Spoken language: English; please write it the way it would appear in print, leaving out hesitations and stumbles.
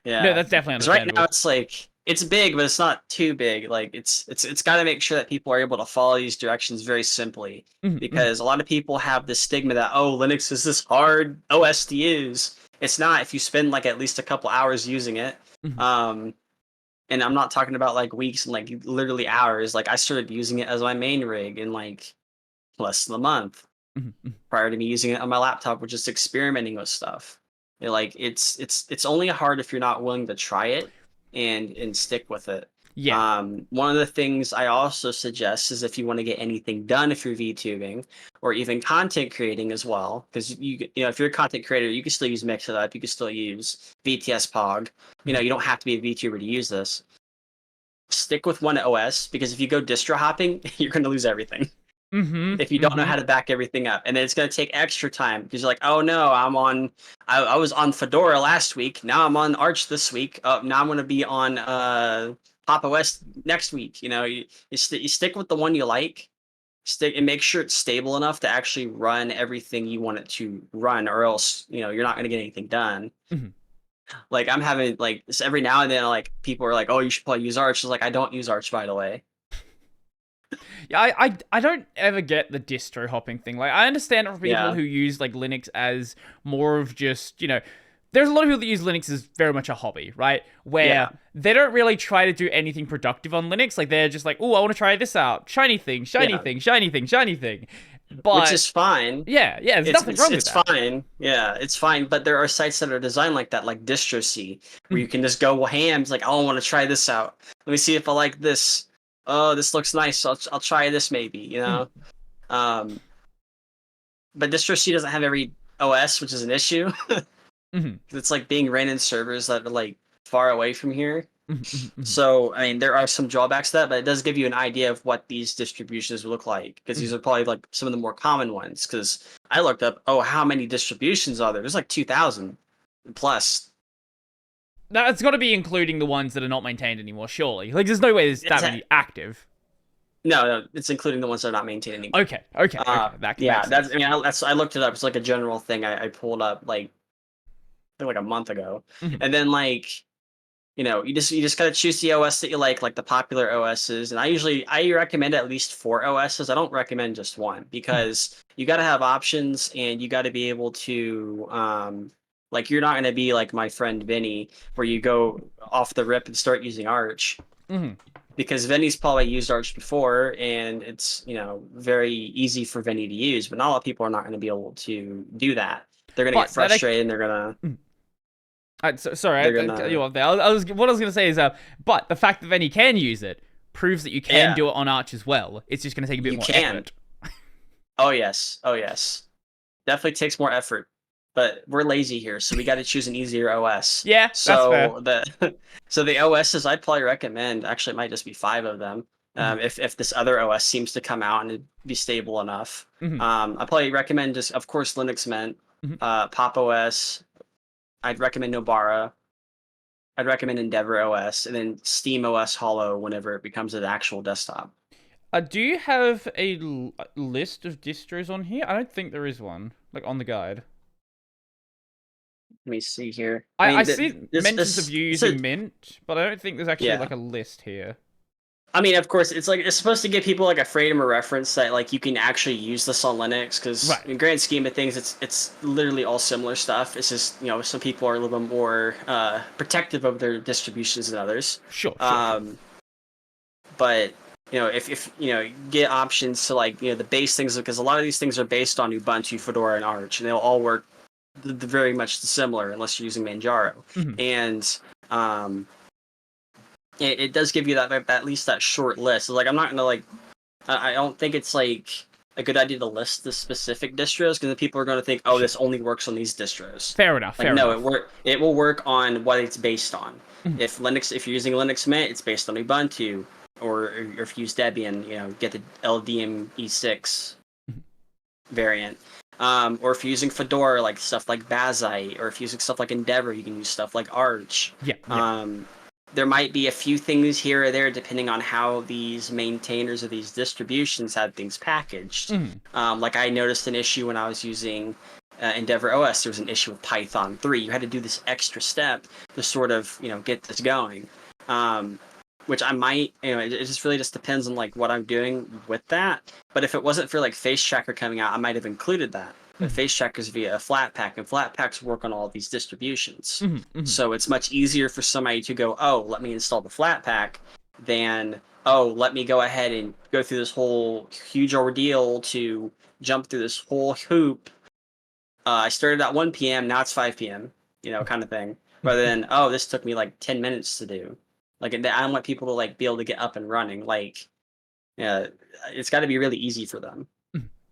No, Yeah, that's definitely because right now understandable. it's like it's big, but it's not too big. Like it's got to make sure that people are able to follow these directions very simply, Mhm, mhm, because a lot of people have this stigma that, oh, Linux is this hard OS to use. It's not if you spend like at least a couple hours using it. mhm, Um, and I'm not talking about like weeks and like literally hours. Like I started using it as my main rig in like less than a month mhm, mhm. prior to me using it on my laptop or just experimenting with stuff. Like it's only hard if you're not willing to try it and stick with it. Yeah. One of the things I also suggest is if you want to get anything done, if you're VTubing or even content creating as well, because you know if you're a content creator, you can still use MixitUp, you can still use VTS Pog. You know Mhm, you don't have to be a VTuber to use this. Stick with one OS because if you go distro hopping, you're going to lose everything mhm, if you don't know mhm. how to back everything up. And then it's going to take extra time because you're like, oh no, I was on Fedora last week. Now I'm on Arch this week. Now I'm going to be on Pop OS next week. You know, you stick with the one you like, stick and make sure it's stable enough to actually run everything you want it to run, or else, you know, you're not going to get anything done. Mhm. Like I'm having like this every now and then, like people are like, oh, you should probably use Arch. It's like, I don't use Arch, by the way. Yeah, I don't ever get the distro hopping thing. Like, I understand it for people Yeah. who use like Linux as more of just, there's a lot of people that use Linux as very much a hobby, right? Yeah. Where they don't really try to do anything productive on Linux. Like, they're just like, oh, I want to try this out. Shiny thing, shiny Yeah. thing, shiny thing, shiny thing. Which But is fine. yeah, there's nothing wrong with It's that. fine. Yeah, it's fine. But there are sites that are designed like that, like DistroC, where you Mhm, can just go hams, like, oh, I want to try this out. Let me see if I like this. Oh, this looks nice. I'll try this maybe, you mhm, know? Um, but DistroC doesn't have every OS, which is an issue. mhm, It's like being ran in servers that are like far away from here. mhm, mhm, mhm, So, I mean, there are some drawbacks to that, but it does give you an idea of what these distributions look like, because these mhm. are probably like some of the more common ones. Because I looked up, oh, how many distributions are there? There's like 2,000 plus. Now, it's got to be including the ones that are not maintained anymore, surely. Like, there's no way there's It's that a, many active. no, it's including the ones that are not maintained anymore. Okay. That Yeah, makes that's. sense. I mean, I looked it up. It's like a general thing I pulled up like I think like a month ago, Mhm, and then like you know you just gotta choose the OS that you like the popular OSs. And I recommend at least four OSs. I don't recommend just one mhm. because you got to have options and you got to be able to like you're not gonna be like my friend Vinny where you go off the rip and start using Arch Mhm. because Vinny's probably used Arch before and it's very easy for Vinny to use, but not a lot of people are not going to be able to do that. They're gonna get But that frustrated and mm. Sorry, they're I cut you gonna off there. What I was gonna say is, but the fact that then he can use it proves that you can yeah do it on Arch as well. It's just gonna take a bit you more can. effort. Oh yes, definitely takes more effort, but we're lazy here, so we got to choose an easier OS. Yeah, that's fair. So the so the OSs I'd probably recommend, actually it might just be five of them, Mhm, if this other OS seems to come out and it'd be stable enough. mhm, I probably recommend just of course Linux Mint, mhm. Pop OS. I'd recommend Nobara. I'd recommend Endeavor OS, and then Steam OS Hollow whenever it becomes an actual desktop. Do you have a list of distros on here? I don't think there is one, like on the guide. Let me see here. I I mean, see this mentions of this you it's a using Mint, but I don't think there's actually yeah. like a list here. I mean, of course, it's like it's supposed to give people like a freedom of reference that like you can actually use this on Linux because Right. in grand scheme of things, it's literally all similar stuff. It's just some people are a little bit more protective of their distributions than others. Sure. Um, but if get options to like the base things because a lot of these things are based on Ubuntu, Fedora, and Arch, and they'll all work very much similar unless you're using Manjaro. Mhm. And um, it does give you that at least that short list. So, like I'm not gonna like I don't think it's like a good idea to list the specific distros because people are going to think, oh, Sure. this only works on these distros. Fair enough. Like Fair no, enough. it will work on what it's based on. Mhm, If you're using Linux Mint, it's based on Ubuntu, or if you use Debian, get the LDM E6 mhm. variant. Or if you're using Fedora, like stuff like Bazite, or if you're using stuff like Endeavor, you can use stuff like Arch. Yeah. Um, there might be a few things here or there depending on how these maintainers of these distributions had things packaged. Mhm. Like I noticed an issue when I was using Endeavor OS, there was an issue with Python 3. You had to do this extra step to sort of, get this going. Which I might, it just really just depends on like what I'm doing with that. But if it wasn't for like Face Tracker coming out, I might have included that. But Face Tracker is via a Flatpak, and Flatpaks work on all these distributions. So it's much easier for somebody to go, oh, let me install the Flatpak, than, oh, let me go ahead and go through this whole huge ordeal to jump through this whole hoop. I started at 1 p.m., now it's 5 p.m., kind of thing. Rather than, oh, this took me like 10 minutes to do. Like, I don't want people to like be able to get up and running. Like, yeah, it's got to be really easy for them.